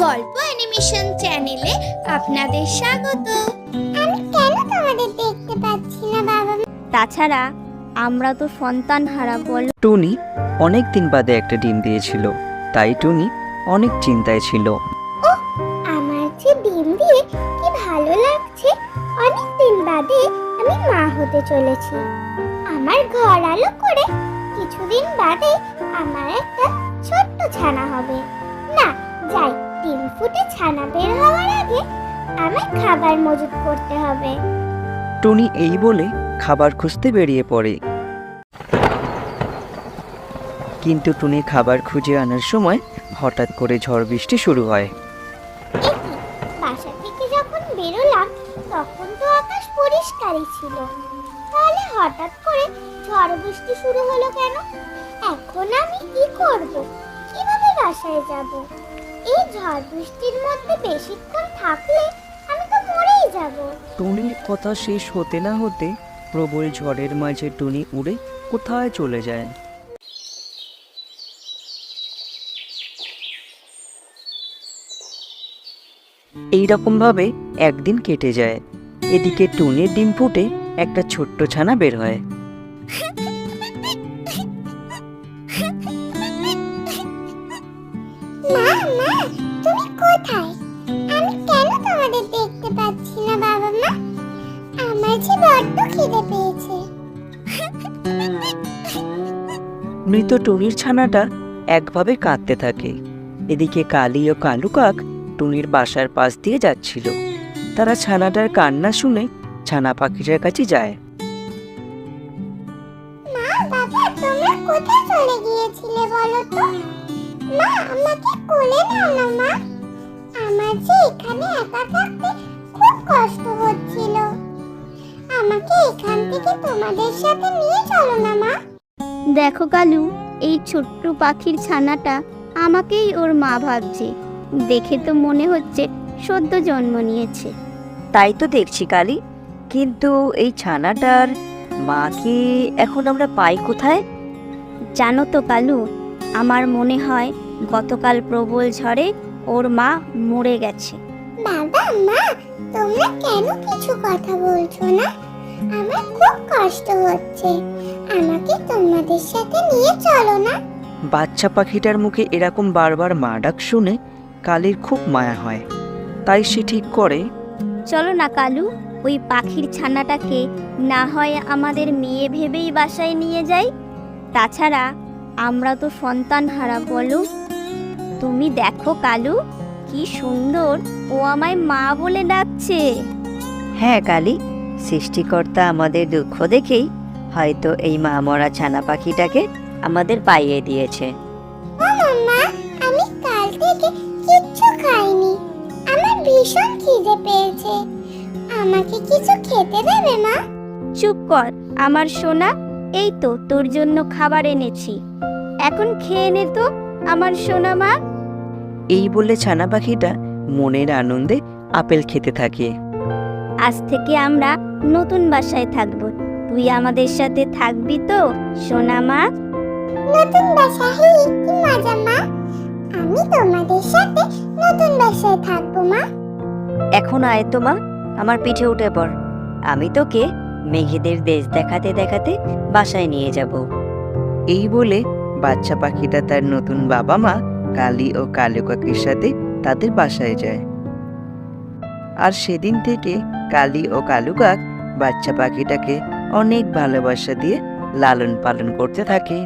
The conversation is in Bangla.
গল্প অ্যানিমেশন চ্যানেলে আপনাদের স্বাগত। আমি কেন তোমাদের দেখতে পাচ্ছি না বাবা? তাছাড়া আমরা তো সন্তান হারা বল। টুনি অনেক দিন বাদে একটা ডিম দিয়েছিল, তাই টুনি অনেক চিন্তায় ছিল। আমার যে ডিম দিয়ে কি ভালো লাগছে। অনেক দিন বাদে আমি মা হতে চলেছি। আমার ঘর আলো করে কিছুদিন বাদে আমার একটা ছোট্ট ছানা হবে। না, যাই, ডিম ফুটে ছানা বের হওয়ার আগে আমার খাবার মজুত করতে হবে। টুনি এই বলে খাবার খুঁজতে বেরিয়ে পড়ে। কিন্তু টুনি খাবার খুঁজে আনার সময় হঠাৎ করে ঝড় বৃষ্টি শুরু হয়। বাসা থেকে যখন বেরোলাম তখন তো আকাশ পরিষ্কারই ছিল, তাহলে হঠাৎ করে ঝড় বৃষ্টি শুরু হলো কেন? এখন আমি কি করব? কিভাবে বাসায় যাব? এই ঝড় বৃষ্টির মধ্যে বেশিক্ষণ থাকলে আমি তো মরেই যাব। টুনির কথা শেষ হতে না হতে প্রবল ঝড়ের মাঝে টুনি উড়ে কোথায় চলে যায়। এইরকম ভাবে একদিন কেটে যায়। এদিকে টুনির ডিম ফুটে একটা ছোট্ট ছানা বের হয়। মা, মা, তুমি কোথায়? আমি কেন তোমাদের দেখতে পাচ্ছি না বাবা মা? আমার যে বড্ড খিদে পেয়েছে। মৃত টুনির ছানাটা একভাবে কাঁদতে থাকে। এদিকে কালি ও কালু কাক টুনির বাসার পাশ দিয়ে যাচ্ছিল। তারা ছানাটার কান্না শুনে ছানা পাখিটার কাছে যায়। মা, বাবা, তোমরা কোথায় চলে গিয়েছিলে বলো তো? মা, আমাকে কোলে নাও না মা। আমার যে এখানে একা থাকতে খুব কষ্ট হচ্ছিল। আমাকে এখান থেকে তোমাদের সাথে নিয়ে চলো না মা। দেখো কালু, এই ছোট্ট পাখির ছানাটা আমাকেই ওর মা ভাবছে। দেখে তো মনে হচ্ছে সদ্য জন্ম নিয়েছে। তাই তো দেখছি কালি, কিন্তু এই ছানাটার মাকে এখন আমরা পাই কোথায়? জানো তো কালু, আমার মনে হয় গতকাল প্রবল ঝড়ে ওর মা মরে গেছে। বাবা, মা, তোমরা কেন কিছু কথা বলছো না? আমার খুব কষ্ট হচ্ছে। আমাকে তোমাদের সাথে নিয়ে চলো না। বাচ্চা পাখিটার মুখে এরকম বারবার মা ডাক শুনে কালির খুব মায়া হয়। তাই সে ঠিক করে, চলো না কালু, ওই পাখির ছানাটাকে না হয় আমাদের মেয়ে ভেবেই বাসায় নিয়ে যাই। তাছাড়া আমরা তো সন্তান হারা বলো। তুমি দেখো কালু, কি সুন্দর ও আমায় মা বলে ডাকছে। হ্যাঁ কালি, সৃষ্টিকর্তা আমাদের দুঃখ দেখেই হয়তো এই মা মরা ছানা পাখিটাকে আমাদের পাইয়ে দিয়েছে। ও মাম্মা, আমি কাল থেকে কিচ্ছু খাইনি। আমার ভীষণ খিদে পেয়েছে। আমাকে কিছু খেতে দেবে মা? চুপ কর আমার সোনা, এই তো তোর জন্য খাবার এনেছি, এখন খেয়ে নে তো আমার সোনা মা। এই বলে ছানা পাখিটা মনের আনন্দে আপেল খেতে থাকে। আজ থেকে আমরা নতুন বাসায় থাকবো। তুই আমাদের সাথে থাকবি তো সোনা মা? নতুন বাসায় কি মজা মা। আমি তোমাদের সাথে নতুন বাসায় থাকবো মা। এখন আয় তো মা, আমার পিঠে উঠে পড়। আমি তোকে মেঘেদের দেশ দেখাতে দেখাতে বাসায় নিয়ে যাব। এই বলে বাচ্চা পাখিটা তার নতুন বাবা মা কালি ও কালু কাকির সাথে তাদের বাসায় যায়। আর সেদিন থেকে কালি ও কালু কাক বাচ্চা পাখিটাকে অনেক ভালোবাসা দিয়ে লালন পালন করতে থাকে।